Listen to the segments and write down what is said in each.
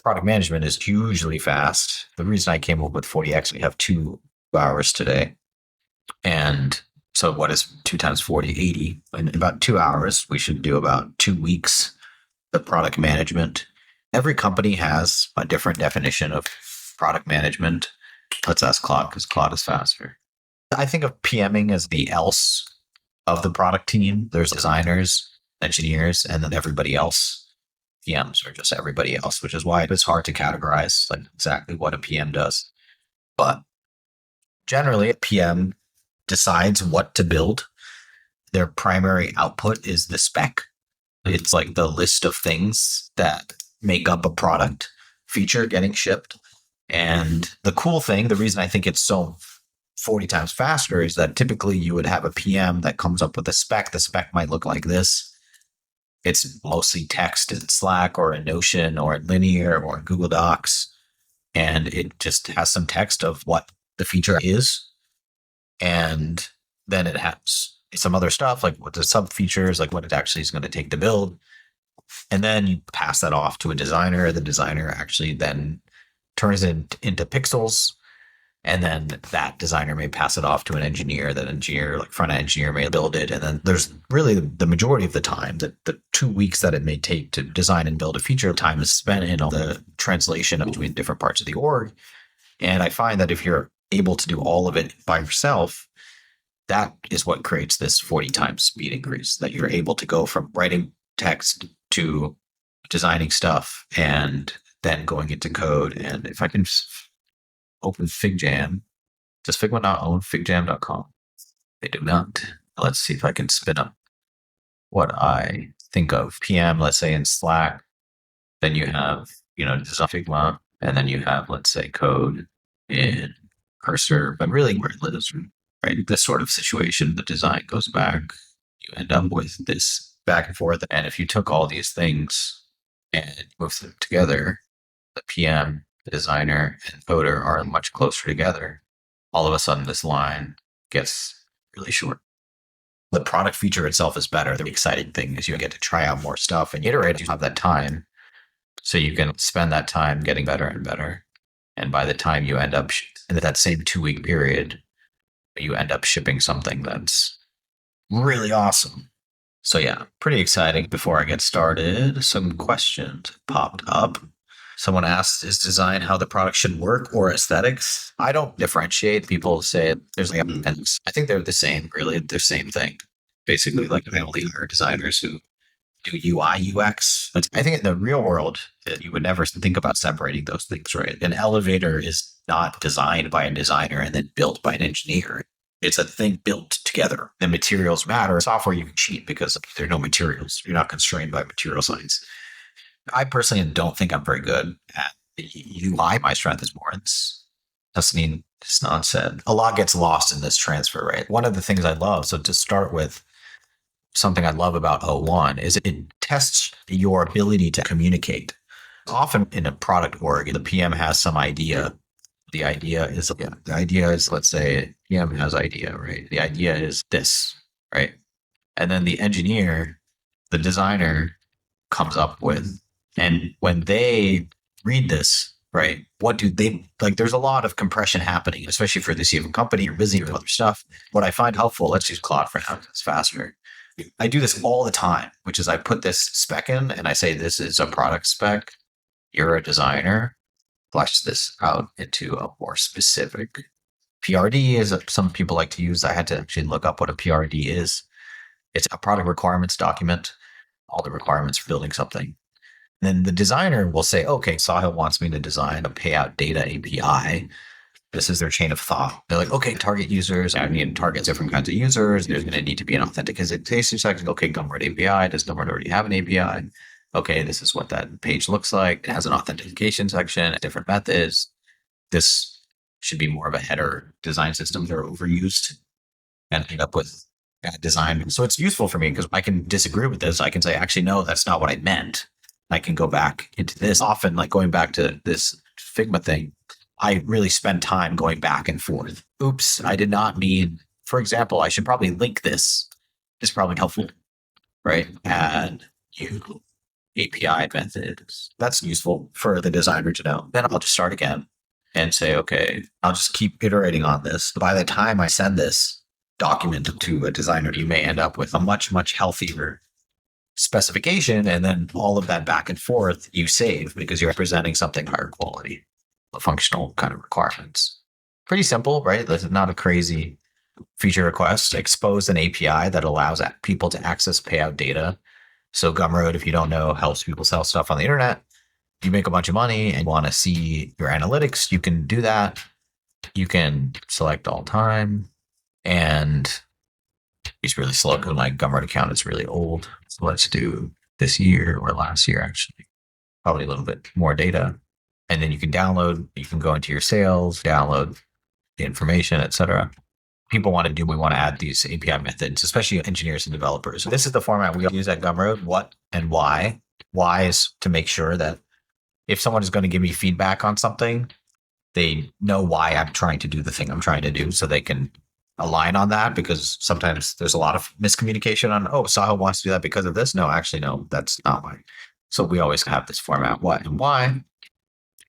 Product management is hugely fast. The reason I came up with 40x, we have 2 hours today. And so what is 2 times 40? 80. In about 2 hours, we should do about 2 weeks of product management. Every company has a different definition of product management. Let's ask Claude because Claude is faster. I think of PMing as the else of the product team. There's designers, engineers, and then everybody else. PMs are just everybody else, which is why it's hard to categorize like exactly what a PM does. But generally, a PM decides what to build. Their primary output is the spec. It's like the list of things that make up a product feature getting shipped. And the cool thing, the reason I think it's so 40 times faster is that typically you would have a PM that comes up with a spec. The spec might look like this. It's mostly text in Slack or in Notion or in Linear or in Google Docs. And it just has some text of what the feature is. And then it has some other stuff like what the sub features, like what it actually is going to take to build. And then you pass that off to a designer. The designer actually then turns it into pixels. And then that designer may pass it off to an engineer. That engineer, like front end engineer, may build it. And then there's really the majority of the time, that the 2 weeks that it may take to design and build a feature, time is spent in all the translation between different parts of the org. And I find that if you're able to do all of it by yourself, that is what creates this 40 times speed increase, that you're able to go from writing text to designing stuff and then going into code. And if I can open FigJam, does Figma not own figjam.com? They do not. Let's see if I can spin up what I think of. PM, let's say in Slack, then you have, design Figma, and then you have, let's say, code in Cursor, but really where it lives, right? This sort of situation, the design goes back, you end up with this back and forth. And if you took all these things and moved them together, the PM, the designer, and coder are much closer together. All of a sudden, this line gets really short. The product feature itself is better. The exciting thing is you get to try out more stuff and iterate. You have that time, so you can spend that time getting better and better. And by the time you end up in that same 2-week period, you end up shipping something that's really awesome. So yeah, pretty exciting. Before I get started, some questions popped up. Someone asked, is design how the product should work or aesthetics? I don't differentiate. People say there's like appendix. I think they're the same, really. They're the same thing. Basically, like I only hire designers who do UI, UX. But I think in the real world, you would never think about separating those things, right? An elevator is not designed by a designer and then built by an engineer. It's a thing built together. The materials matter. Software, you can cheat because there are no materials. You're not constrained by material science. I personally don't think I'm very good at the UI. My strength is more in this. Tasneem Hasnan said, a lot gets lost in this transfer, right? One of the things I love, so to start with, something I love about O1 is it tests your ability to communicate. Often in a product org, the PM has some idea. The idea is, let's say, PM has idea, right? The idea is this, right? And then the engineer, the designer comes up with, and when they read this, right, what do they like? There's a lot of compression happening, especially for this even company. You're busy with other stuff. What I find helpful, let's use Claude for now, it's faster. I do this all the time, which is I put this spec in and I say, this is a product spec. You're a designer. Flesh this out into a more specific PRD is some people like to use. I had to actually look up what a PRD is. It's a product requirements document, all the requirements for building something. Then the designer will say, okay, Sahil wants me to design a payout data API. This is their chain of thought. They're like, okay, target users. I need to target different kinds of users. There's going to need to be an authentication section. Okay, Gumroad API. Does Gumroad already have an API? Okay, this is what that page looks like. It has an authentication section, different methods. This should be more of a header design system. They're overused and end up with bad design. So it's useful for me because I can disagree with this. I can say, actually, no, that's not what I meant. I can go back into this. Often, like going back to this Figma thing, I really spend time going back and forth. Oops, I did not mean, for example, I should probably link this. It's probably helpful, right? And you API method. That's useful for the designer to know. Then I'll just start again and say, okay, I'll just keep iterating on this. By the time I send this document to a designer, you may end up with a much, much healthier specification. And then all of that back and forth you save because you're presenting something higher quality, functional kind of requirements. Pretty simple, right? This is not a crazy feature request. Expose an API that allows people to access payout data. So Gumroad, if you don't know, helps people sell stuff on the internet. You make a bunch of money and want to see your analytics, you can do that. You can select all time. And it's really slow because my Gumroad account is really old. So let's do this year or last year, actually. Probably a little bit more data. And then you can download, you can go into your sales, download the information, etc. We want to add these API methods, especially engineers and developers. So this is the format we use at Gumroad, what and why. Why is to make sure that if someone is going to give me feedback on something, they know why I'm trying to do the thing I'm trying to do so they can align on that, because sometimes there's a lot of miscommunication on, oh, Sahil wants to do that because of this. No, actually, no, that's not why. So we always have this format, what and why.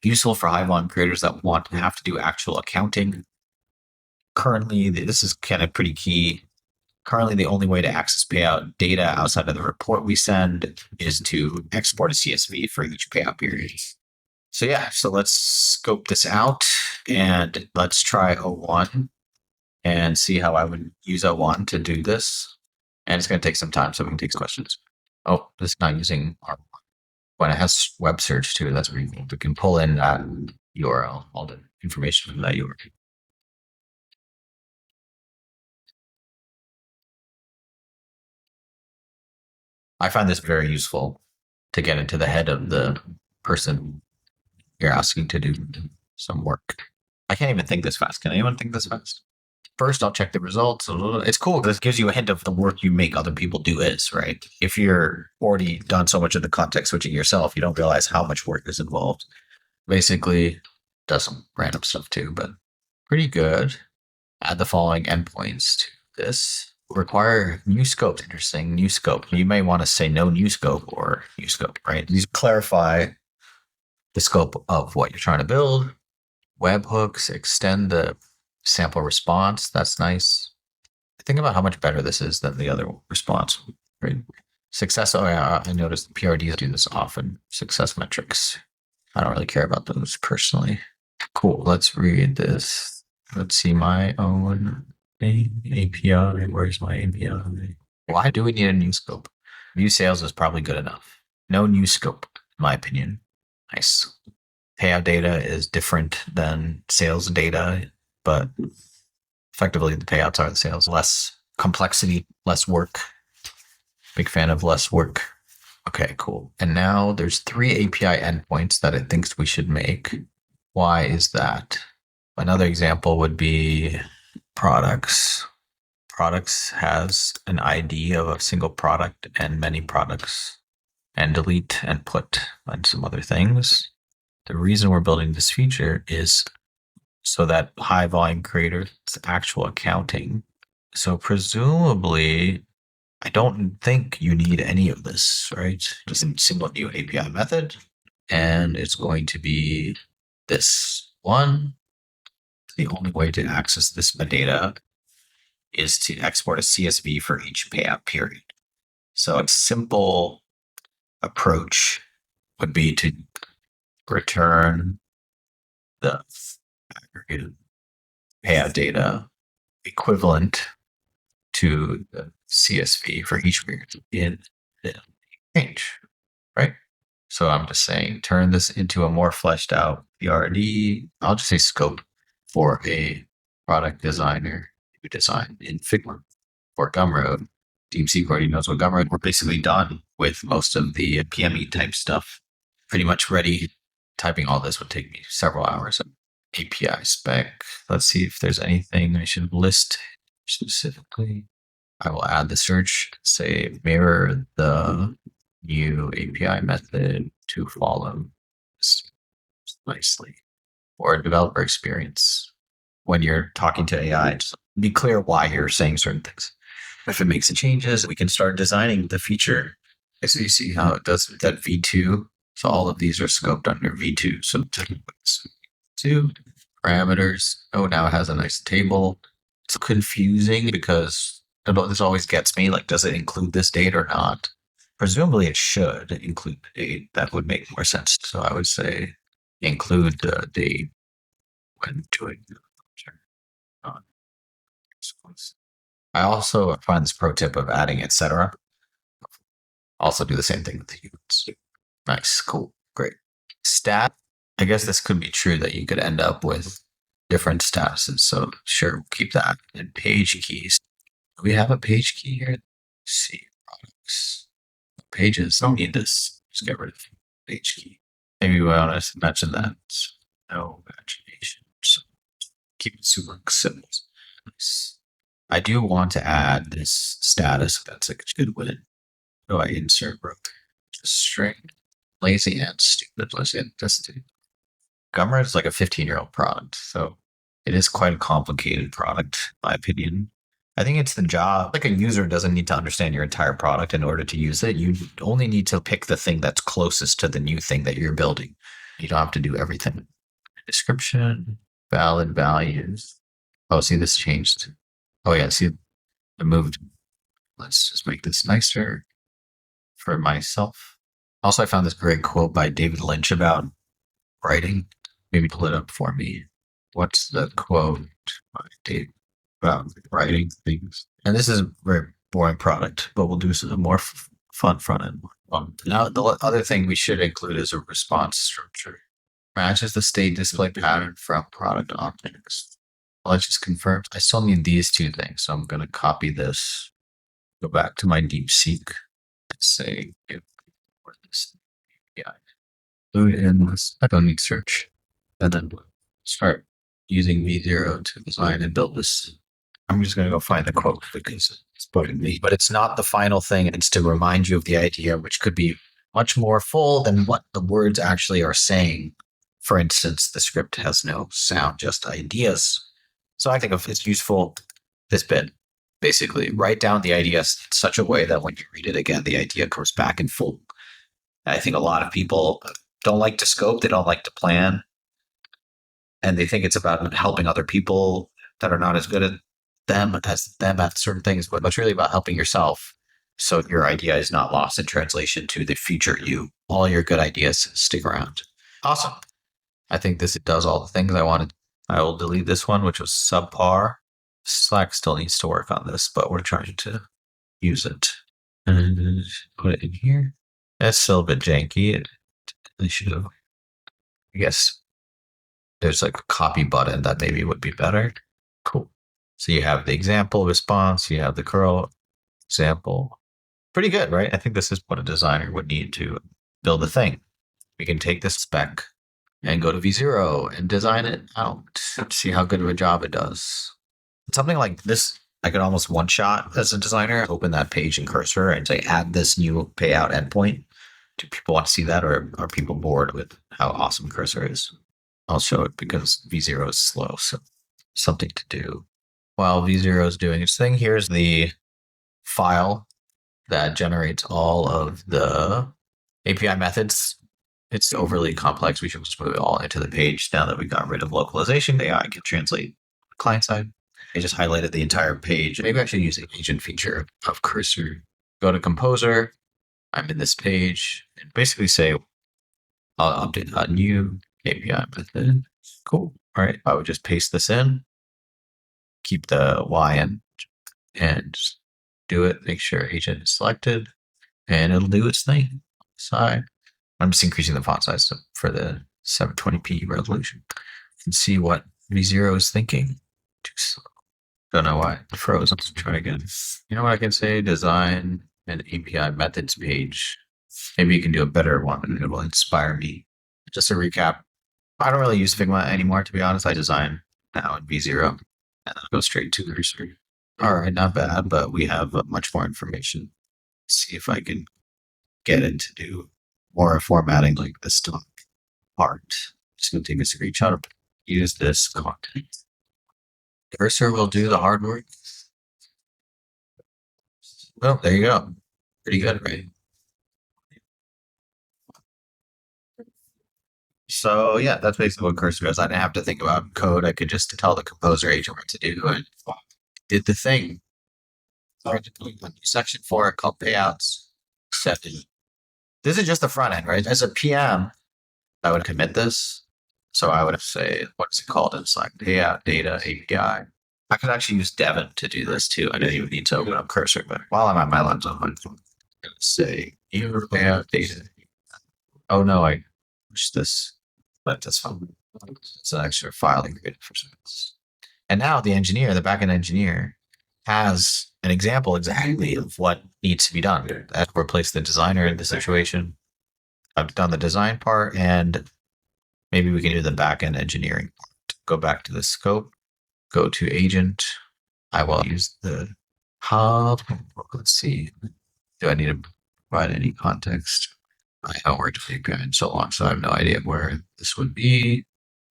Useful for high volume creators that want to have to do actual accounting. Currently, this is kind of pretty key. Currently, the only way to access payout data outside of the report we send is to export a CSV for each payout period. So yeah, so let's scope this out and let's try O1 and see how I would use O1 to do this. And it's going to take some time, so we can take some questions. Oh, this is not using R1. When it has web search too, that's pretty cool. We can pull in that URL, all the information from that URL. I find this very useful to get into the head of the person you're asking to do some work. I can't even think this fast. Can anyone think this fast? First, I'll check the results. It's cool. This gives you a hint of the work you make other people do is, right? If you're already done so much of the context switching yourself, you don't realize how much work is involved. Basically, does some random stuff too, but pretty good. Add the following endpoints to this. Require new scope. Interesting. New scope. You may want to say no new scope or new scope, right? These clarify the scope of what you're trying to build. Webhooks, extend the sample response. That's nice. Think about how much better this is than the other response, right? Success. Oh yeah, I noticed the PRDs do this often. Success metrics. I don't really care about those personally. Cool. Let's read this. Let's see my own API. Where's my API? Why do we need a new scope? View sales is probably good enough. No new scope, in my opinion. Nice. Payout data is different than sales data, but effectively the payouts are the sales. Less complexity, less work. Big fan of less work. Okay, cool. And now there's 3 API endpoints that it thinks we should make. Why is that? Another example would be products. Products has an ID of a single product and many products, and delete and put and some other things. The reason we're building this feature is so that high volume creators actual accounting. So presumably, I don't think you need any of this, right? Just a single new API method, and it's going to be this one. The only way to access this data is to export a CSV for each payout period. So a simple approach would be to return the aggregated payout data equivalent to the CSV for each period in the range, right? So I'm just saying, turn this into a more fleshed out PRD. I'll just say scope for a product designer who designed in Figma for Gumroad. DeepSeek already knows what Gumroad. We're basically done with most of the PMing type stuff. Pretty much ready. Typing all this would take me several hours. API spec. Let's see if there's anything I should list specifically. I will add the search, say mirror the new API method to follow nicely. Or developer experience. When you're talking to AI, just be clear why you're saying certain things. If it makes the changes, we can start designing the feature So you see how it does that V2. So all of these are scoped under V2. So two parameters. Oh, now it has a nice table. It's confusing because this always gets me. Like, does it include this date or not? Presumably it should include the date. That would make more sense. So I would say include the date when doing the I also find this pro tip of adding etc. Also do the same thing with the units. Nice, cool, great. Stat, I guess this could be true that you could end up with different statuses. So sure, we'll keep that. And page keys. Do we have a page key here? Let's see, products. Pages don't need this. Just get rid of page key. Maybe we want to mention that. No imagination. So keep it super simple. Nice. I do want to add this status. That's a good win. Do I insert broke? String. Lazy and stupid. Lazy and stupid. Gummer is like a 15-year-old product, so it is quite a complicated product, in my opinion. I think it's the job. Like a user doesn't need to understand your entire product in order to use it. You only need to pick the thing that's closest to the new thing that you're building. You don't have to do everything. Description, valid values. Oh, see, this changed. Oh, yeah, see, it moved. Let's just make this nicer for myself. Also, I found this great quote by David Lynch about writing. Maybe pull it up for me. What's the quote by David about writing things? And this is a very boring product, but we'll do some more fun front end. Now, the other thing we should include is a response structure. Matches the state display pattern from product objects. Let's just confirm. I still need these two things, so I'm going to copy this. Go back to my DeepSeek and say give this API. Load in this. I don't need search. And then start using V0 to design and build this. I'm just going to go find the quote because it's bugging me. But it's not the final thing. It's to remind you of the idea, which could be much more full than what the words actually are saying. For instance, the script has no sound, just ideas. So I think if it's useful, this bit, basically write down the idea in such a way that when you read it again, the idea comes back in full. I think a lot of people don't like to scope. They don't like to plan. And they think it's about helping other people that are not as good at them at certain things, but it's really about helping yourself. So your idea is not lost in translation to the future you. All your good ideas stick around. Awesome. I think this does all the things I wanted. I will delete this one, which was subpar. Slack still needs to work on this, but we're trying to use it. And put it in here. That's still a bit janky. They should have, I guess, there's like a copy button that maybe would be better. Cool. So you have the example response, you have the curl example. Pretty good, right? I think this is what a designer would need to build a thing. We can take this spec and go to V0 and design it out to see how good of a job it does. Something like this, I could almost one shot as a designer, open that page in cursor and say, add this new payout endpoint. Do people want to see that, or are people bored with how awesome cursor is? I'll show it because V0 is slow, so something to do. While V0 is doing its thing, here's the file that generates all of the API methods. It's overly complex. We should just put it all into the page. Now that we got rid of localization, the AI can translate client side. I just highlighted the entire page. Maybe I should use the agent feature of cursor. Go to composer. I'm in this page and basically say, I'll update a new API method. Cool. All right. I would just paste this in, keep the Y in, and just do it. Make sure agent is selected, and it'll do its thing. Side. I'm just increasing the font size for the 720p resolution. You can see what V0 is thinking. Too slow. Don't know why it froze. Let's try again. You know what I can say? Design an API methods page. Maybe you can do a better one and it will inspire me. Just to recap, I don't really use Figma anymore, to be honest. I design now in V0 and I'll go straight to the cursor. All right, not bad, but we have much more information. Let's see if I can get it to do more formatting like this top part. Just gonna take a screenshot of use this content. Cursor will do the hard work. Well, there you go. Pretty good, right? So yeah, that's basically what Cursor does. I didn't have to think about code. I could just tell the composer agent what to do and it did the thing. Section 4 called payouts. Accepted. This is just the front end, right? As a PM, I would commit this. So I would say, what's it called in Slack? Payout data API. I could actually use Devon to do this too. I don't even need to open up Cursor, but while I'm at my laptop, I'm going to say your payout data. Oh no, I pushed this, but that's fine. It's an extra file created for service. And now the engineer, the backend engineer, has an example exactly of what needs to be done. I've replaced the designer in the situation. I've done the design part, and maybe we can do the backend engineering part. Go back to the scope, go to agent. I will use the hub. Let's see. Do I need to provide any context? I haven't worked with API in so long, so I have no idea where this would be.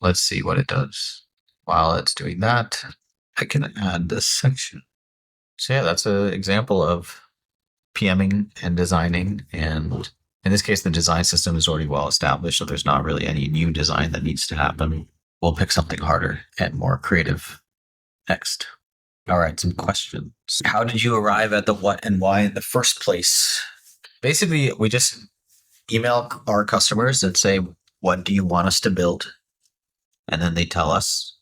Let's see what it does. While it's doing that, I can add this section. So yeah, that's an example of PMing and designing. And in this case, the design system is already well established, so there's not really any new design that needs to happen. We'll pick something harder and more creative next. All right, some questions. How did you arrive at the what and why in the first place? Basically, we just email our customers and say, what do you want us to build? And then they tell us.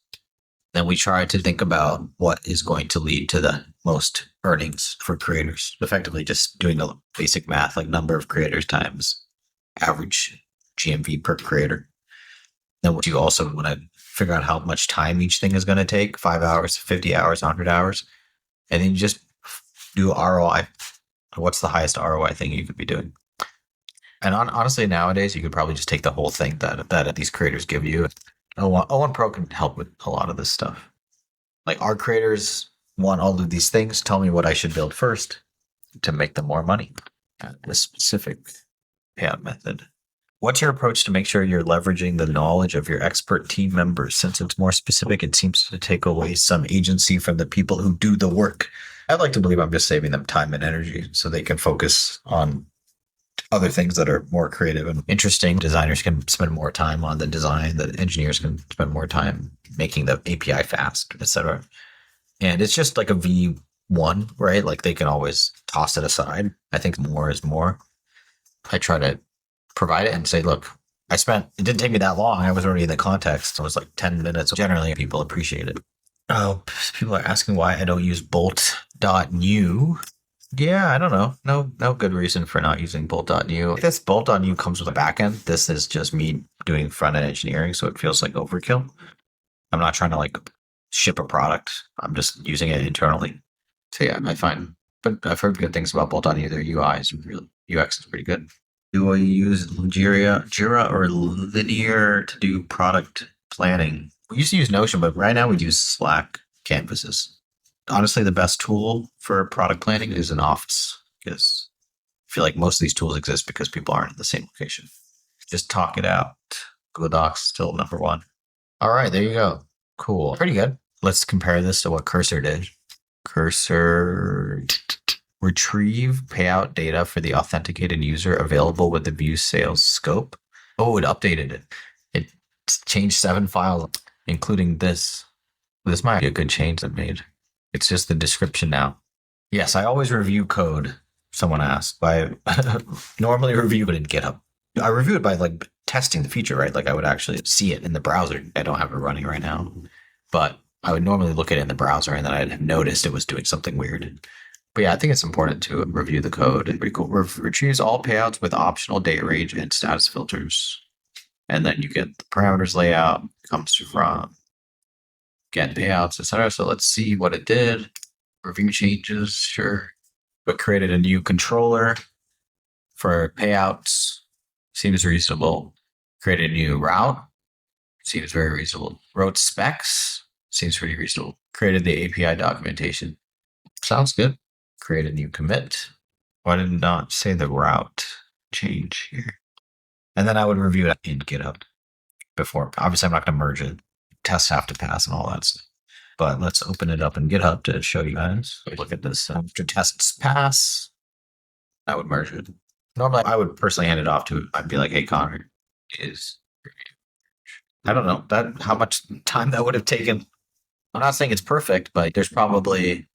Then we try to think about what is going to lead to the most earnings for creators. Effectively just doing the basic math, like number of creators times average GMV per creator. Then what you also want to figure out how much time each thing is going to take, 5 hours, 50 hours, 100 hours. And then you just do ROI. What's the highest ROI thing you could be doing? And honestly, nowadays, you could probably just take the whole thing that these creators give you. O1 Pro can help with a lot of this stuff. Like our creators want all of these things. Tell me what I should build first to make them more money. The specific payout method. What's your approach to make sure you're leveraging the knowledge of your expert team members? Since it's more specific, it seems to take away some agency from the people who do the work. I'd like to believe I'm just saving them time and energy so they can focus on other things that are more creative and interesting. Designers can spend more time on the design. The engineers can spend more time making the API fast, etc. And it's just like a V1, right? Like they can always toss it aside. I think more is more. I try to provide it and say, look, it didn't take me that long. I was already in the context. It was like 10 minutes. Generally, people appreciate it. Oh, people are asking why I don't use bolt.new. Yeah, I don't know. No good reason for not using bolt.new. This bolt.new comes with a backend. This is just me doing front-end engineering, so it feels like overkill. I'm not trying to like ship a product. I'm just using it internally. So yeah, but I've heard good things about bolt.new. Their UI is UX is pretty good. Do I use Jira or Linear to do product planning? We used to use Notion, but right now we use Slack canvases. Honestly, the best tool for product planning is an Office because I feel like most of these tools exist because people aren't in the same location. Just talk it out. Google Docs still number one. All right, there you go. Cool. Pretty good. Let's compare this to what Cursor did. Cursor retrieve payout data for the authenticated user available with the view sales scope. Oh, it updated it. It changed 7 files, including this. This might be a good change that made. It's just the description now. Yes, I always review code. Someone asked. I normally review it in GitHub. I review it by like testing the feature, right? Like I would actually see it in the browser. I don't have it running right now, but I would normally look at it in the browser and then I'd have noticed it was doing something weird. But yeah, I think it's important to review the code. It's pretty cool. Retrieves all payouts with optional date range and status filters. And then you get the parameters layout, comes from get payouts, etc. So let's see what it did. Review changes, sure. But created a new controller for payouts. Seems reasonable. Created a new route. Seems very reasonable. Wrote specs. Seems pretty reasonable. Created the API documentation. Sounds good. Create a new commit. Why did it not say the route change here? And then I would review it in GitHub before. Obviously, I'm not going to merge it. Tests have to pass and all that stuff. But let's open it up in GitHub to show you guys. Look at this. After tests pass, I would merge it. Normally, I would personally hand it off to, I'd be like, hey, Connor, is I don't know how much time that would have taken. I'm not saying it's perfect, but there's probably,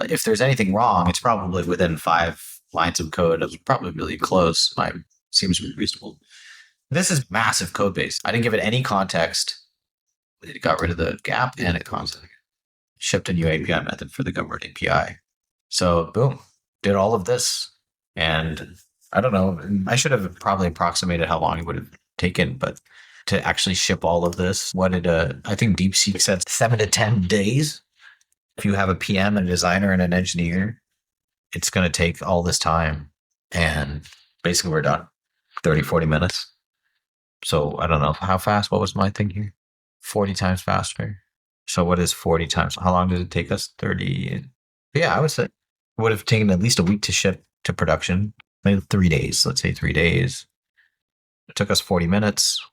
if there's anything wrong, it's probably within 5 lines of code. It's probably really close. Seems reasonable. This is massive code base. I didn't give it any context. It got rid of the gap and it shipped a new API method for the government API. So boom, did all of this. And I don't know, I should have probably approximated how long it would have taken, but to actually ship all of this, I think DeepSeek said 7 to 10 days. If you have a PM, a designer, and an engineer, it's going to take all this time. And basically we're done. 30, 40 minutes. So I don't know how fast. What was my thing here? 40 times faster. So what is 40 times? How long did it take us? 30. Yeah, I would say it would have taken at least a week to ship to production. Maybe 3 days. Let's say 3 days. It took us 40 minutes.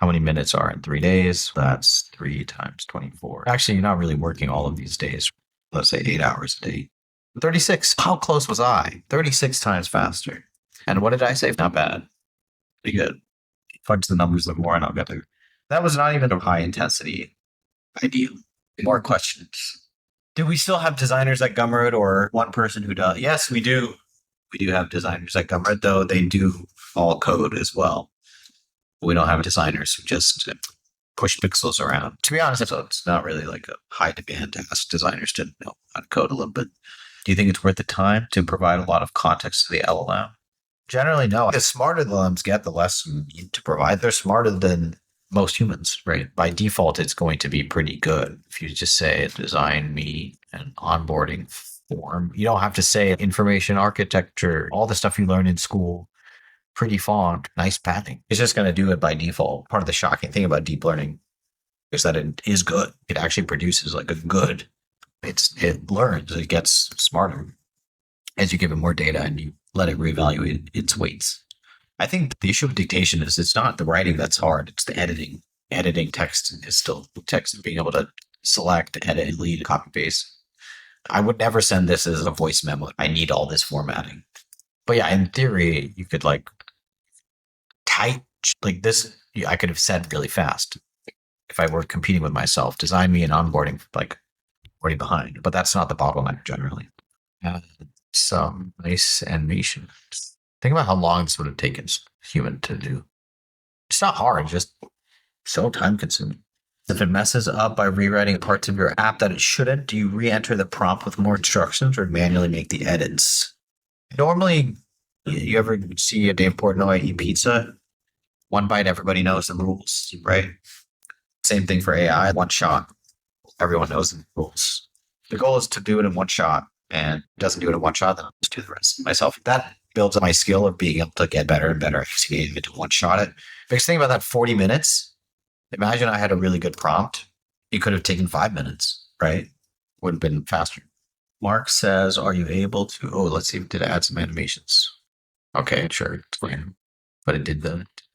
How many minutes are in 3 days? That's 3 times 24. Actually, you're not really working all of these days. Let's say 8 hours a day. 36. How close was I? 36 times faster. And what did I say? Not bad. Pretty good. Fudge the numbers a little more and I'll get there. That was not even a high intensity ideal. More questions. Do we still have designers at Gumroad or one person who does? Yes, we do. We do have designers at Gumroad, though they do all code as well. We don't have designers who just push pixels around. To be honest, so it's not really like a high demand to ask designers to know how to code a little bit. Do you think it's worth the time to provide a lot of context to the LLM? Generally, no. The smarter the LLMs get, the less you need to provide. They're smarter than most humans, right? By default, it's going to be pretty good. If you just say design me an onboarding form, you don't have to say information architecture, all the stuff you learn in school, pretty font, nice padding. It's just going to do it by default. Part of the shocking thing about deep learning is that it is good. It actually produces like a good, it learns, it gets smarter as you give it more data and you let it reevaluate its weights. I think the issue with dictation is it's not the writing that's hard, it's the editing. Editing text is still text, being able to select, edit, lead, copy, paste. I would never send this as a voice memo. I need all this formatting. But yeah, in theory, you could like type like this. I could have said really fast if I were competing with myself. Design me an onboarding like already behind, but that's not the bottleneck generally. Some nice animation. Think about how long this would have taken a human to do. It's not hard, just so time consuming. If it messes up by rewriting parts of your app that it shouldn't, do you re-enter the prompt with more instructions or manually make the edits? Normally, you ever see a Dave Portnoy eat pizza? One bite, everybody knows the rules, right? Same thing for AI, one shot. Everyone knows the rules. The goal is to do it in one shot, and doesn't do it in one shot, then I'll just do the rest myself. That builds up my skill of being able to get better and better at using it to one shot it. Biggest thing about that 40 minutes, imagine I had a really good prompt. It could have taken 5 minutes, right? Would have been faster. Mark says, are you able to, let's see, did I add some animations? Okay, sure, it's random. But it did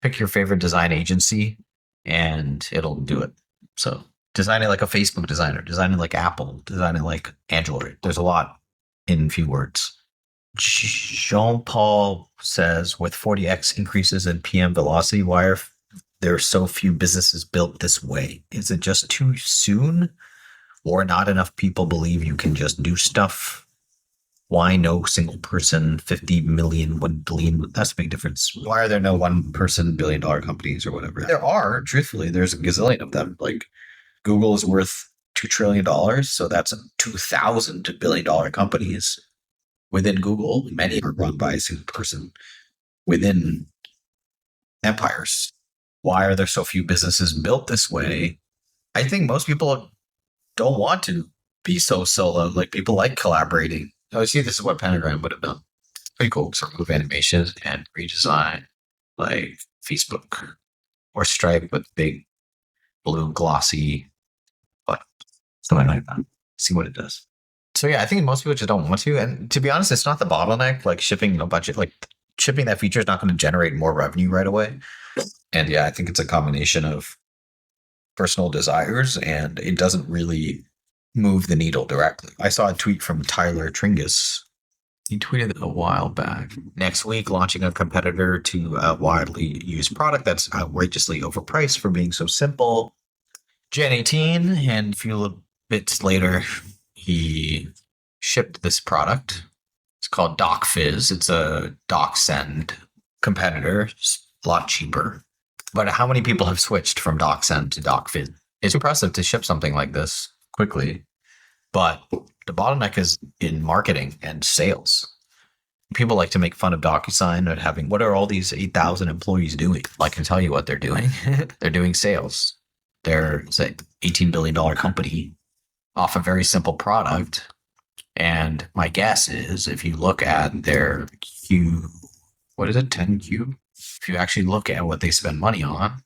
pick your favorite design agency and it'll do it. So design it like a Facebook designer, design it like Apple, design it like Android. There's a lot in few words. Jean-Paul says, with 40x increases in PM velocity, why are there so few businesses built this way? Is it just too soon? Or not enough people believe you can just do stuff? Why no single person, 50 million, 1 billion? That's a big difference. Why are there no one person billion-dollar companies or whatever? There are, truthfully, there's a gazillion of them. Like Google is worth $2 trillion. So that's 2,000 billion-dollar companies within Google. Many are run by a single person within empires. Why are there so few businesses built this way? I think most people don't want to be so solo. Like people like collaborating. Oh, see, this is what Pentagram would have done. Pretty cool. So remove animations and redesign like Facebook or Stripe with big blue glossy buttons. Something like that. See what it does. So yeah, I think most people just don't want to. And to be honest, it's not the bottleneck. Like shipping a bunch of shipping that feature is not going to generate more revenue right away. And yeah, I think it's a combination of personal desires and it doesn't really move the needle directly. I saw a tweet from Tyler Tringus He tweeted a while back. Next week, launching a competitor to a widely used product that's outrageously overpriced for being so simple. Gen 18, and a few bits later, he shipped this product. It's called DocFizz. It's a DocSend competitor. It's a lot cheaper. But how many people have switched from DocSend to DocFizz? It's impressive to ship something like this quickly, but the bottleneck is in marketing and sales. People like to make fun of DocuSign and having, what are all these 8,000 employees doing? Well, I can tell you what they're doing. They're doing sales. They're an $18 billion company off a very simple product. And my guess is if you look at their what is it, 10Q? If you actually look at what they spend money on,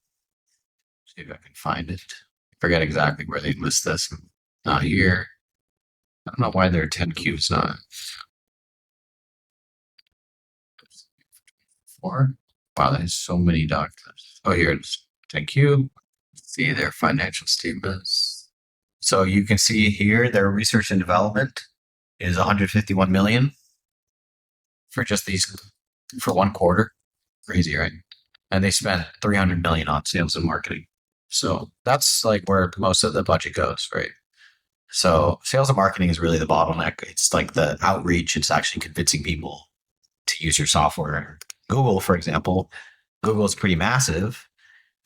see if I can find it. I forget exactly where they list this. Not here. I don't know why their 10Q is not. Wow, there's so many documents. Oh, here it's 10Q. See their financial statements. So you can see here their research and development is 151 million for just these for one quarter. Crazy, right? And they spent 300 million on sales and marketing. So that's like where most of the budget goes, right? So sales and marketing is really the bottleneck. It's like the outreach. It's actually convincing people to use your software. Google, for example, Google is pretty massive.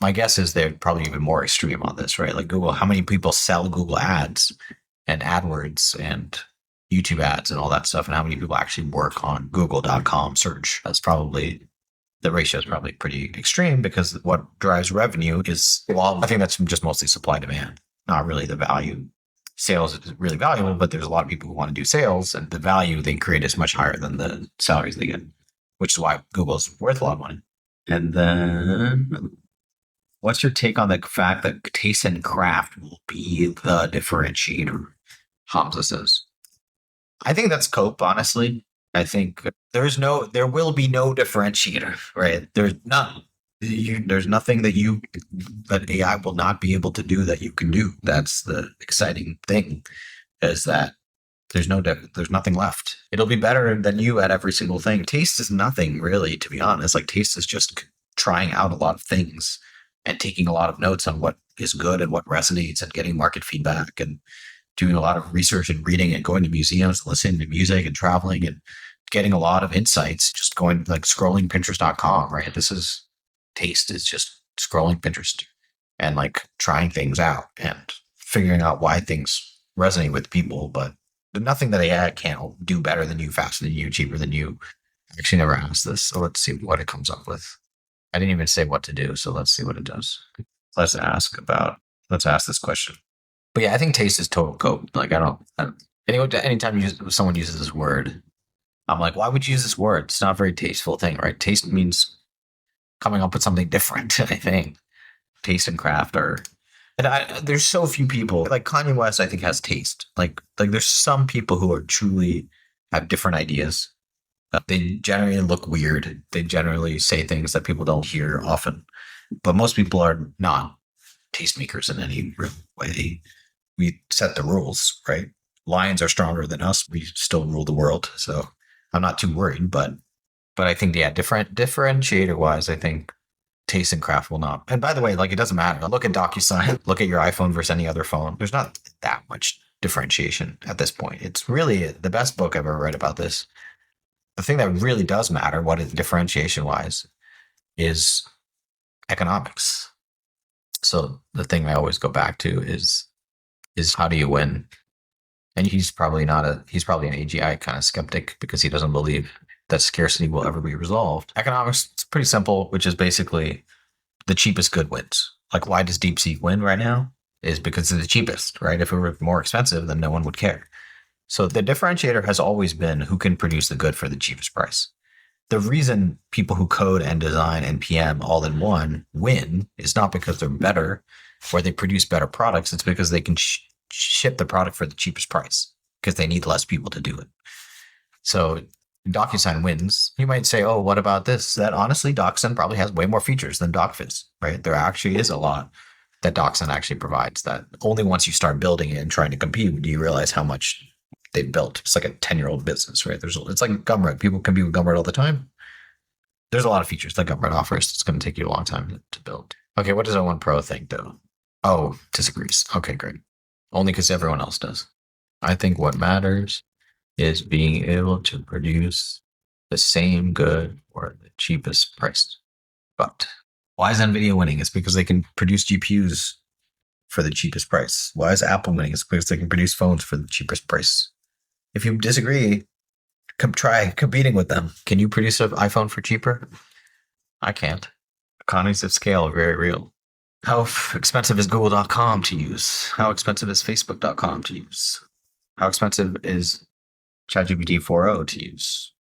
My guess is they're probably even more extreme on this, right? Like Google, how many people sell Google ads and AdWords and YouTube ads and all that stuff, and how many people actually work on google.com search? That's probably, the ratio is probably pretty extreme, because what drives revenue is, well, I think that's just mostly supply demand, not really the value. Sales is really valuable, but there's a lot of people who want to do sales, and the value they create is much higher than the salaries they get, which is why Google's worth a lot of money. And then, what's your take on the fact that taste and craft will be the differentiator? Hamza says. I think that's cope, honestly. I think there will be no differentiator, right? There's none. There's nothing that AI will not be able to do that you can do. That's the exciting thing, is that there's nothing left. It'll be better than you at every single thing. Taste is nothing really, to be honest. Like taste is just trying out a lot of things and taking a lot of notes on what is good and what resonates and getting market feedback and doing a lot of research and reading and going to museums, listening to music and traveling and getting a lot of insights, just going like scrolling Pinterest.com, right? Taste is just scrolling Pinterest and like trying things out and figuring out why things resonate with people. But there's nothing that AI can't do better than you, faster than you, cheaper than you. I actually never asked this, so let's see what it comes up with. I didn't even say what to do, so let's see what it does. Let's ask this question. But yeah, I think taste is total cope. Like anytime someone uses this word, I'm like, why would you use this word? It's not a very tasteful thing, right? Taste means coming up with something different. I think taste and craft there's so few people, like Kanye West, I think has taste. Like there's some people who are truly have different ideas. They generally look weird. They generally say things that people don't hear often, but most people are not tastemakers in any real way. We set the rules, right? Lions are stronger than us. We still rule the world. So I'm not too worried, but I think, yeah, differentiator wise, I think taste and craft will not. And by the way, like, it doesn't matter. Look at DocuSign, look at your iPhone versus any other phone. There's not that much differentiation at this point. It's really the best book I've ever read about this. The thing that really does matter, what is differentiation wise, is economics. So the thing I always go back to is how do you win? And he's probably an AGI kind of skeptic, because he doesn't believe that scarcity will ever be resolved. Economics, it's pretty simple, which is basically the cheapest good wins. Like, why does DeepSeek win right now? Is because it's the cheapest, right? If it were more expensive, then no one would care. So the differentiator has always been who can produce the good for the cheapest price. The reason people who code and design and PM all in one win is not because they're better or they produce better products. It's because they can ship the product for the cheapest price, because they need less people to do it. So DocuSign wins. You might say, oh, what about this? That honestly, DocSend probably has way more features than DocFizz, right? There actually is a lot that DocSend actually provides that only once you start building it and trying to compete do you realize how much they built. It's like a 10-year-old business, right? It's like Gumroad. People compete with Gumroad all the time. There's a lot of features that Gumroad offers. It's going to take you a long time to build. Okay, what does O1 Pro think though? Oh, disagrees. Okay, great. Only because everyone else does. I think what matters is being able to produce the same good for the cheapest price. But why is NVIDIA winning? It's because they can produce GPUs for the cheapest price. Why is Apple winning? It's because they can produce phones for the cheapest price. If you disagree, try competing with them. Can you produce an iPhone for cheaper? I can't. Economies of scale are very real. How expensive is Google.com to use? How expensive is Facebook.com to use? How expensive is ChatGPT 4.0 to use?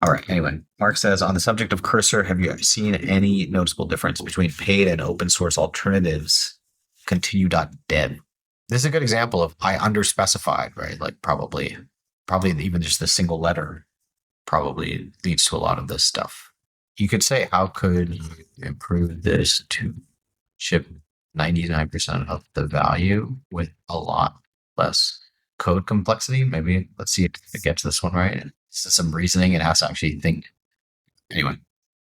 All right. Anyway, Mark says, on the subject of Cursor, have you seen any noticeable difference between paid and open source alternatives? Continue.dev. This is a good example of I underspecified, right? Like probably even just the single letter probably leads to a lot of this stuff. You could say, how could you improve this to ship 99% of the value with a lot less code complexity? Maybe let's see if it gets this one right. This is some reasoning. It has to actually think. Anyway.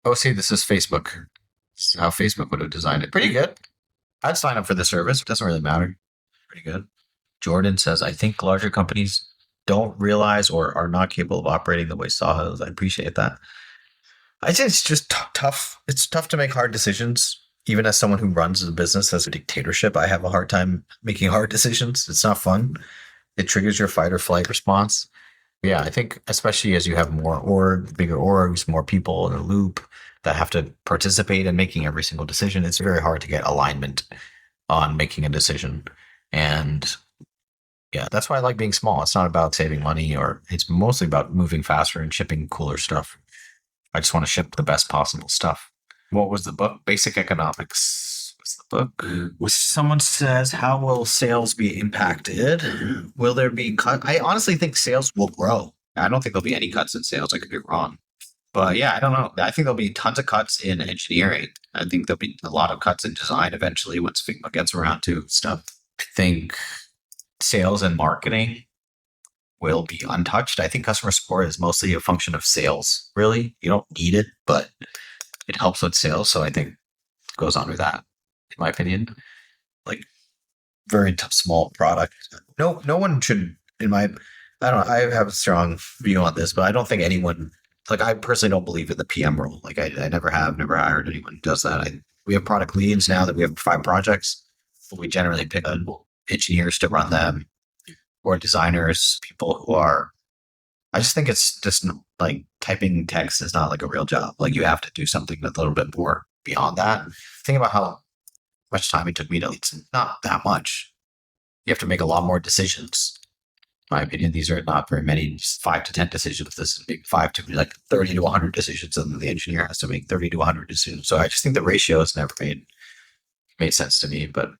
Oh, see, this is Facebook. This is how Facebook would have designed it. Pretty good. I'd sign up for the service. It doesn't really matter. Pretty good. Jordan says, I think larger companies don't realize or are not capable of operating the way Saha is. I appreciate that. I think it's just tough. It's tough to make hard decisions. Even as someone who runs a business as a dictatorship, I have a hard time making hard decisions. It's not fun. It triggers your fight or flight response. Yeah, I think especially as you have bigger orgs, more people in a loop that have to participate in making every single decision, it's very hard to get alignment on making a decision. And yeah, that's why I like being small. It's not about saving money, or it's mostly about moving faster and shipping cooler stuff. I just want to ship the best possible stuff. What was the book? Basic Economics. What's the book? Which someone says, how will sales be impacted? Will there be cut? I honestly think sales will grow. I don't think there'll be any cuts in sales. I could be wrong. But yeah, I don't know. I think there'll be tons of cuts in engineering. I think there'll be a lot of cuts in design eventually once Figma gets around to stuff. I think sales and marketing will be untouched. I think customer support is mostly a function of sales, really. You don't need it, but it helps with sales. So I think it goes on with that, in my opinion. Like, very small product. No one should, I don't know, I have a strong view on this, but I don't think anyone, like, I personally don't believe in the PM role. Like, I never hired anyone who does that. We have product leads now that we have 5 projects, but we generally pick engineers to run them, or designers, people who are, I just think it's just like typing text is not like a real job. Like, you have to do something a little bit more beyond that. Think about how much time it took me it's not that much. You have to make a lot more decisions. In my opinion, these are not very many, just 5 to 10 decisions. This is big 5 to like 30 to 100 decisions, and the engineer has to make 30 to 100 decisions. So I just think the ratio has never made sense to me, but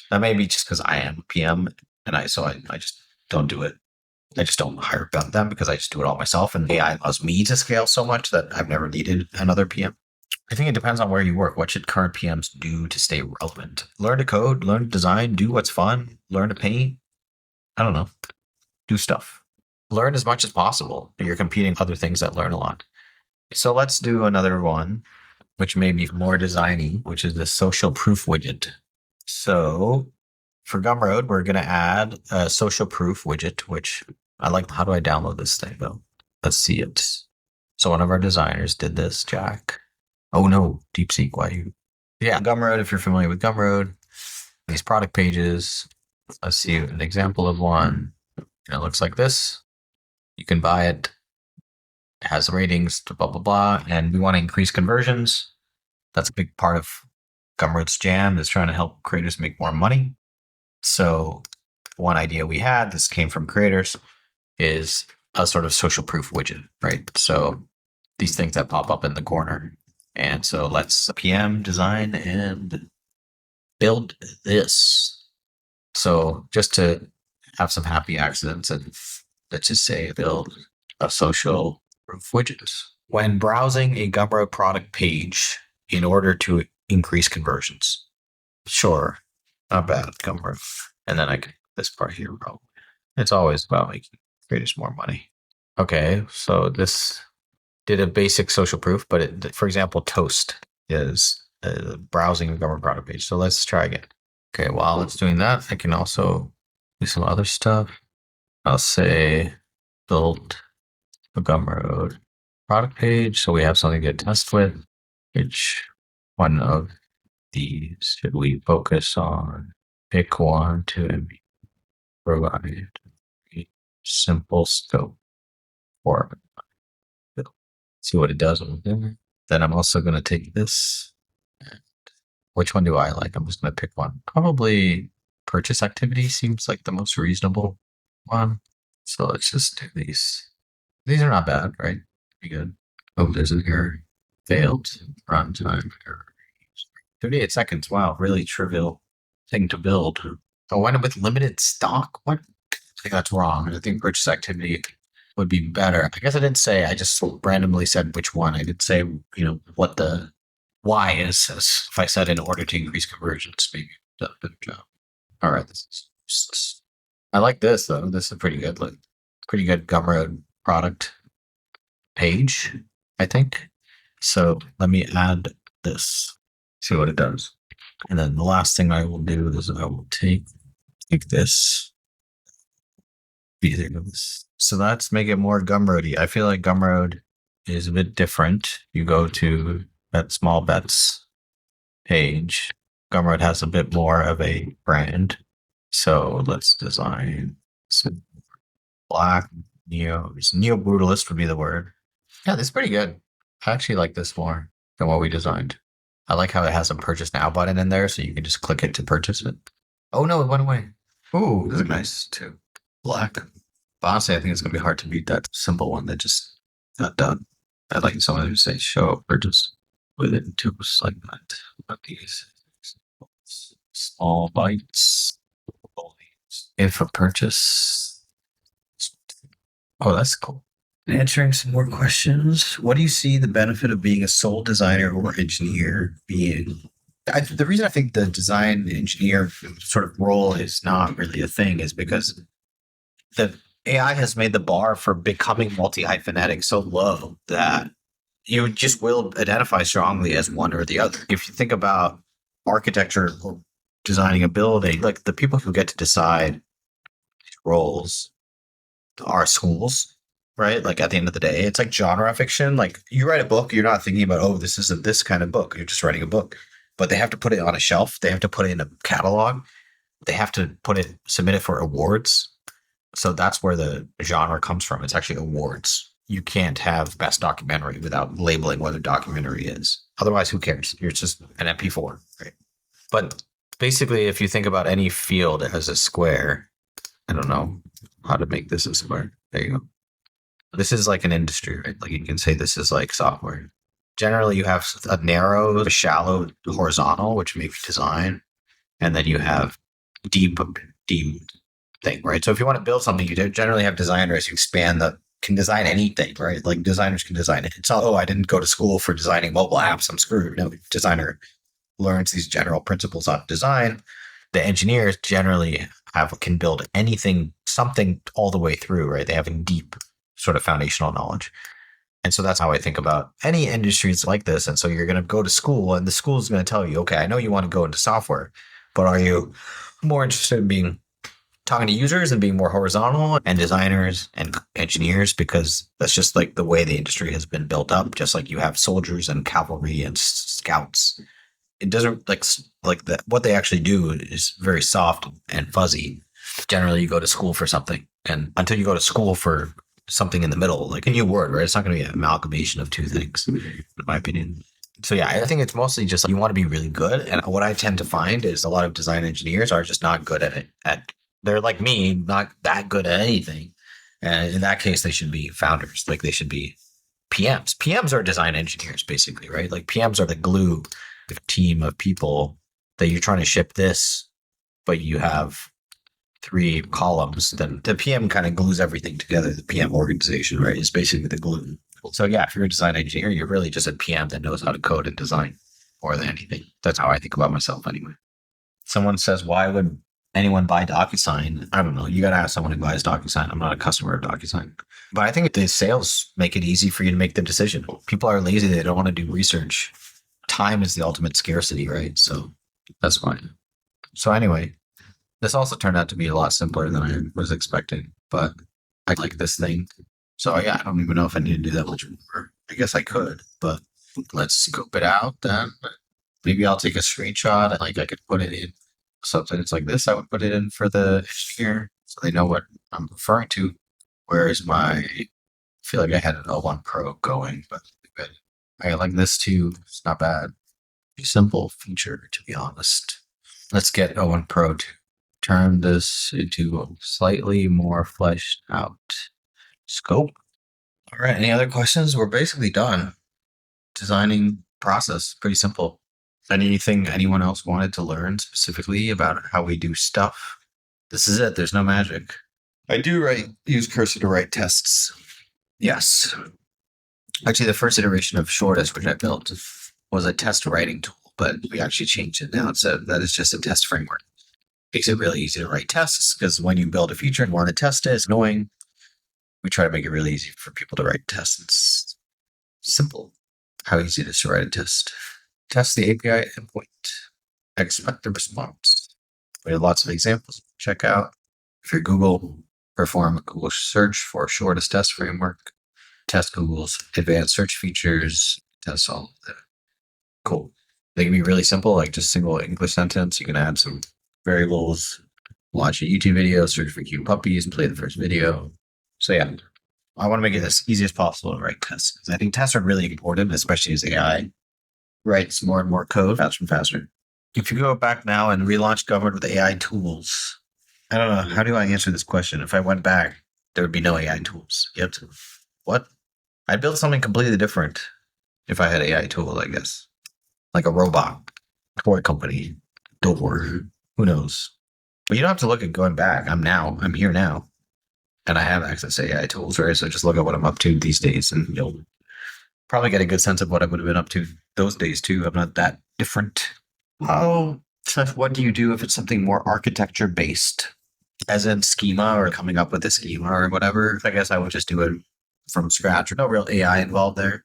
that may be just because I am a PM and I just don't do it. I just don't hire them because I just do it all myself. And AI allows me to scale so much that I've never needed another PM. I think it depends on where you work. What should current PMs do to stay relevant? Learn to code, learn to design, do what's fun, learn to paint. I don't know. Do stuff. Learn as much as possible. You're competing with other things that learn a lot. So let's do another one, which may be more designy, which is the social proof widget. So for Gumroad, we're going to add a social proof widget, which I like. How do I download this thing though? Let's see it. So one of our designers did this, Jack. Oh no, DeepSeek, why you? Yeah, Gumroad, if you're familiar with Gumroad, these product pages, let's see an example of one. It looks like this. You can buy it. It has ratings, blah, blah, blah. And we want to increase conversions. That's a big part of Gumroad's jam, is trying to help creators make more money. So one idea we had, this came from creators, is a sort of social proof widget, right? So these things that pop up in the corner. And so let's PM, design, and build this. So just to have some happy accidents, and let's just say build a social proof widget. When browsing a Gumroad product page in order to increase conversions. Sure, not bad, Gumroad. And then this part here, probably. It's always about making Produce more money. Okay, so this did a basic social proof, but for example, toast is browsing a government product page. So let's try again. Okay, while it's doing that, I can also do some other stuff. I'll say build a Gumroad product page. So we have something to test with. Which one of these should we focus on? Pick one to provide a simple scope for it. See what it does. Then I'm also going to take this. Which one do I like? I'm just going to pick one. Probably purchase activity seems like the most reasonable one. So let's just do these. These are not bad, right? Pretty good. Oh, there's an error. Failed runtime error. 38 seconds. Wow, really trivial thing to build. So when with limited stock, what? I think that's wrong. I think purchase activity would be better. I guess I didn't say. I just randomly said which one. I did say, what the why is. If I said in order to increase conversions, maybe a better job. All right, this is useless. I like this though. This is pretty good. Like pretty good Gumroad product page, I think. So let me add this. See what it does. And then the last thing I will do is I will take this. So let's make it more Gumroady. I feel like Gumroad is a bit different. You go to that small bets page. Gumroad has a bit more of a brand. So let's design some black neo. Neo brutalist would be the word. Yeah, this is pretty good. I actually like this more than what we designed. I like how it has a purchase now button in there, so you can just click it to purchase it. Oh no, it went away. Ooh, this is nice too. Black. But honestly, I think it's gonna be hard to beat that simple one that just got done. I'd like someone to say show purchase with it into a segment of these small bites. If a purchase. Oh, that's cool. Answering some more questions. What do you see the benefit of being a sole designer or engineer being? The reason I think the design engineer sort of role is not really a thing is because the AI has made the bar for becoming multi-hyphenetic so low that you just will identify strongly as one or the other. If you think about architecture or designing a building, like the people who get to decide these roles are schools. Right? Like at the end of the day, it's like genre fiction. Like you write a book, you're not thinking about, oh, this isn't this kind of book. You're just writing a book. But they have to put it on a shelf. They have to put it in a catalog. They have to submit it for awards. So that's where the genre comes from. It's actually awards. You can't have best documentary without labeling what a documentary is. Otherwise, who cares? You're just an MP4, right? But basically, if you think about any field as a square, I don't know how to make this a square. There you go. This is like an industry, right? Like you can say this is like software. Generally, you have a narrow, shallow, horizontal, which may be design. And then you have deep thing, right? So if you want to build something, you generally have designers who can design anything, right? Like designers can design it. It's not, oh, I didn't go to school for designing mobile apps, I'm screwed. No, designer learns these general principles on design. The engineers generally can build anything, something all the way through, right? They have a deep sort of foundational knowledge. And so that's how I think about any industries like this. And so you're going to go to school and the school is going to tell you, okay, I know you want to go into software, but are you more interested in talking to users and being more horizontal and designers and engineers? Because that's just like the way the industry has been built up. Just like you have soldiers and cavalry and scouts. It doesn't like that. What they actually do is very soft and fuzzy. Generally, you go to school for something, and until you go to school for something in the middle, like a new word, right? It's not going to be an amalgamation of two things, in my opinion. So yeah, I think it's mostly just you want to be really good. And what I tend to find is a lot of design engineers are just not good at it. They're like me, not that good at anything. And in that case, they should be founders. Like they should be PMs. PMs are design engineers, basically, right? Like PMs are the glue, the team of people that you're trying to ship this, but you have 3 columns, then the PM kind of glues everything together. The PM organization, right, is basically the glue. So yeah, if you're a design engineer, you're really just a PM that knows how to code and design more than anything. That's how I think about myself anyway. Someone says, why would anyone buy DocuSign? I don't know. You got to ask someone who buys DocuSign. I'm not a customer of DocuSign. But I think the sales make it easy for you to make the decision. People are lazy. They don't want to do research. Time is the ultimate scarcity, right? So that's fine. So anyway, this also turned out to be a lot simpler than I was expecting, but I like this thing. So yeah, I don't even know if I need to do that much more. I guess I could, but let's scope it out then. Maybe I'll take a screenshot and like I could put it in something that's like this. I would put it in for the engineer so they know what I'm referring to. Whereas I feel like I had an O1 Pro going, but I like this too. It's not bad. Pretty simple feature, to be honest. Let's get O1 Pro to turn this into a slightly more fleshed out scope. All right. Any other questions? We're basically done. Designing process, pretty simple. Anything anyone else wanted to learn specifically about how we do stuff? This is it. There's no magic. I do use Cursor to write tests. Yes. Actually, the first iteration of Shortest, which I built, was a test writing tool, but we actually changed it now. It's that is just a test framework. Makes it really easy to write tests because when you build a feature and want to test it, it's annoying. We try to make it really easy for people to write tests. It's simple. How easy it is to write a test. Test the API endpoint. Expect the response. We have lots of examples. Check out. If you're Google, perform a Google search for Shortest test framework. Test Google's advanced search features. Test all of that. Cool. They can be really simple, like just single English sentence. You can add some variables, watch a YouTube video, search for cute puppies, play the first video. So yeah, I want to make it as easy as possible to write tests. I think tests are really important, especially as AI writes more and more code faster and faster. If you go back now and relaunch government with AI tools, I don't know, how do I answer this question? If I went back, there would be no AI tools. You have to, what? I'd build something completely different if I had AI tools, I guess. Like a robot, toy company, door, who knows? But you don't have to look at going back. I'm here now. And I have access to AI tools, right? So just look at what I'm up to these days and you'll probably get a good sense of what I would have been up to those days too. I'm not that different. What do you do if it's something more architecture based? As in schema or coming up with a schema or whatever? I guess I would just do it from scratch. No real AI involved there.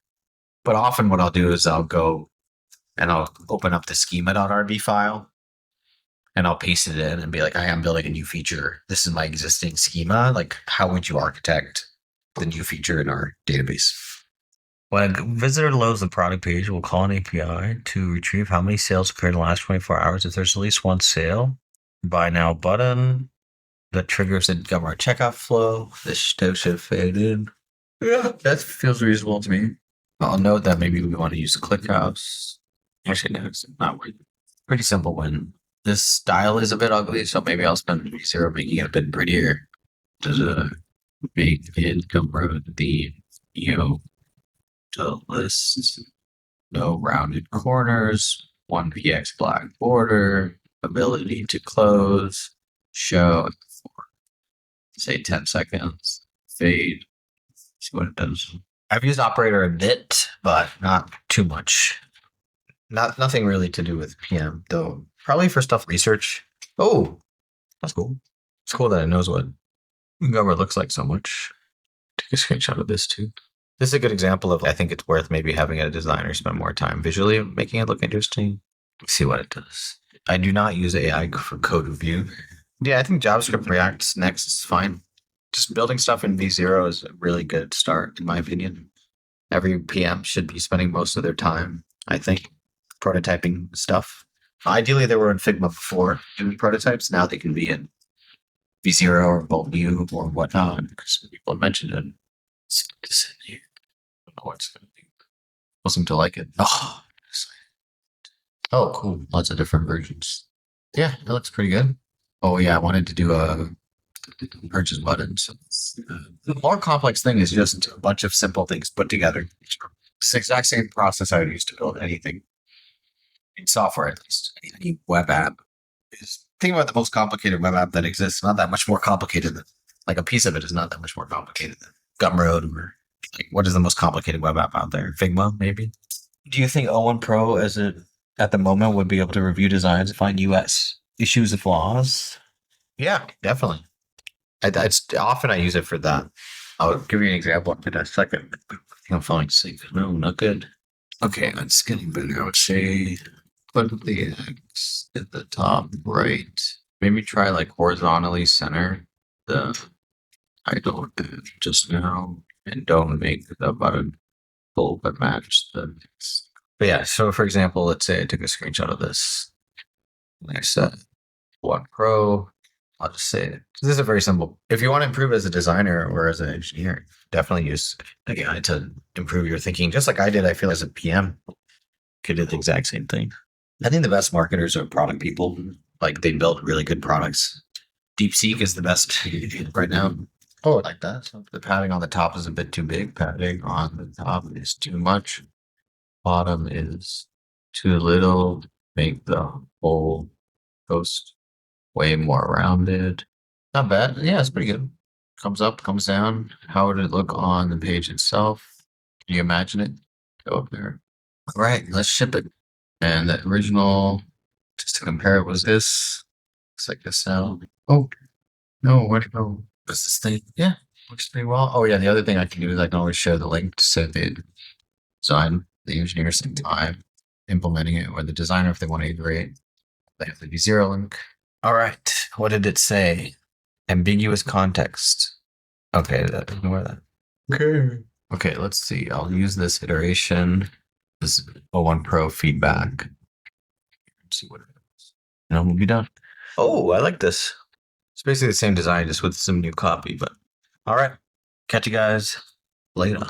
But often what I'll do is I'll go and I'll open up the schema.rb file and I'll paste it in and be like, I am building a new feature. This is my existing schema. Like, how would you architect the new feature in our database? When a visitor loads the product page, we'll call an API to retrieve how many sales occurred in the last 24 hours. If there's at least one sale, buy now button that triggers the Gumroad checkout flow. This should fade in. Yeah, that feels reasonable to me. I'll note that maybe we want to use a ClickHouse. Actually, no, it's not worth it. Pretty simple win. This style is a bit ugly, so maybe I'll spend V0 making it a bit prettier. To make it Gumroad the to list, no rounded corners, 1px black border, ability to close, show for say 10 seconds, fade, see what it does. I've used operator a bit, but not too much. Nothing really to do with PM, though. Probably for stuff research. Oh, that's cool. It's cool that it knows what Gumroad looks like so much. Take a screenshot of this too. This is a good example of, I think it's worth maybe having a designer spend more time visually making it look interesting. See what it does. I do not use AI for code review. Yeah, I think JavaScript React Next is fine. Just building stuff in V0 is a really good start, in my opinion. Every PM should be spending most of their time, I think, prototyping stuff. Ideally, they were in Figma before doing prototypes. Now they can be in V0 or Bolt View or whatnot, because people have mentioned it. Let's get this in here. I don't know what's going to be. People seem to like it. Oh, cool. Lots of different versions. Yeah, that looks pretty good. Oh, yeah, I wanted to do a purchase button. So the more complex thing is just a bunch of simple things put together. It's the exact same process I would use to build anything in software, at least. Any web app is think about the most complicated web app that exists. Not that much more complicated than, like, a piece of it is not that much more complicated than Gumroad, or like, what is the most complicated web app out there? Figma, maybe? Do you think O1 Pro, at the moment, would be able to review designs and find UX issues and flaws? Yeah, definitely. It's often I use it for that. I'll give you an example in a second. I think I'm falling asleep. No, not good. Okay, that's getting better. I would say put the X at the top right. Maybe try like horizontally center the title just now, and don't make the button full but match the text. But yeah, so for example, let's say I took a screenshot of this. And I said one pro. I'll just say it. This is a very simple. If you want to improve as a designer or as an engineer, definitely use AI to improve your thinking. Just like I did, I feel as a PM could do the exact same thing. I think the best marketers are product people. Like they build really good products. DeepSeek is the best right now. Oh, I like that. So the padding on the top is a bit too big. Padding on the top is too much. Bottom is too little. Make the whole post way more rounded. Not bad. Yeah, it's pretty good. Comes up, comes down. How would it look on the page itself? Can you imagine it? Go up there. All right, let's ship it. And the original, just to compare it, was this. Looks like this now. Oh, no, what? Oh, what's this thing? Yeah, works pretty well. Oh, yeah, the other thing I can do is I can always share the link to save the design, the engineer some time implementing it, or the designer, if they want to iterate, they have the V0 link. All right, what did it say? Ambiguous context. Okay, ignore that. Okay. Okay, let's see. I'll use this iteration, this O1 Pro feedback. Let's see what it is. And we'll be done. Oh, I like this. It's basically the same design, just with some new copy, but all right. Catch you guys later.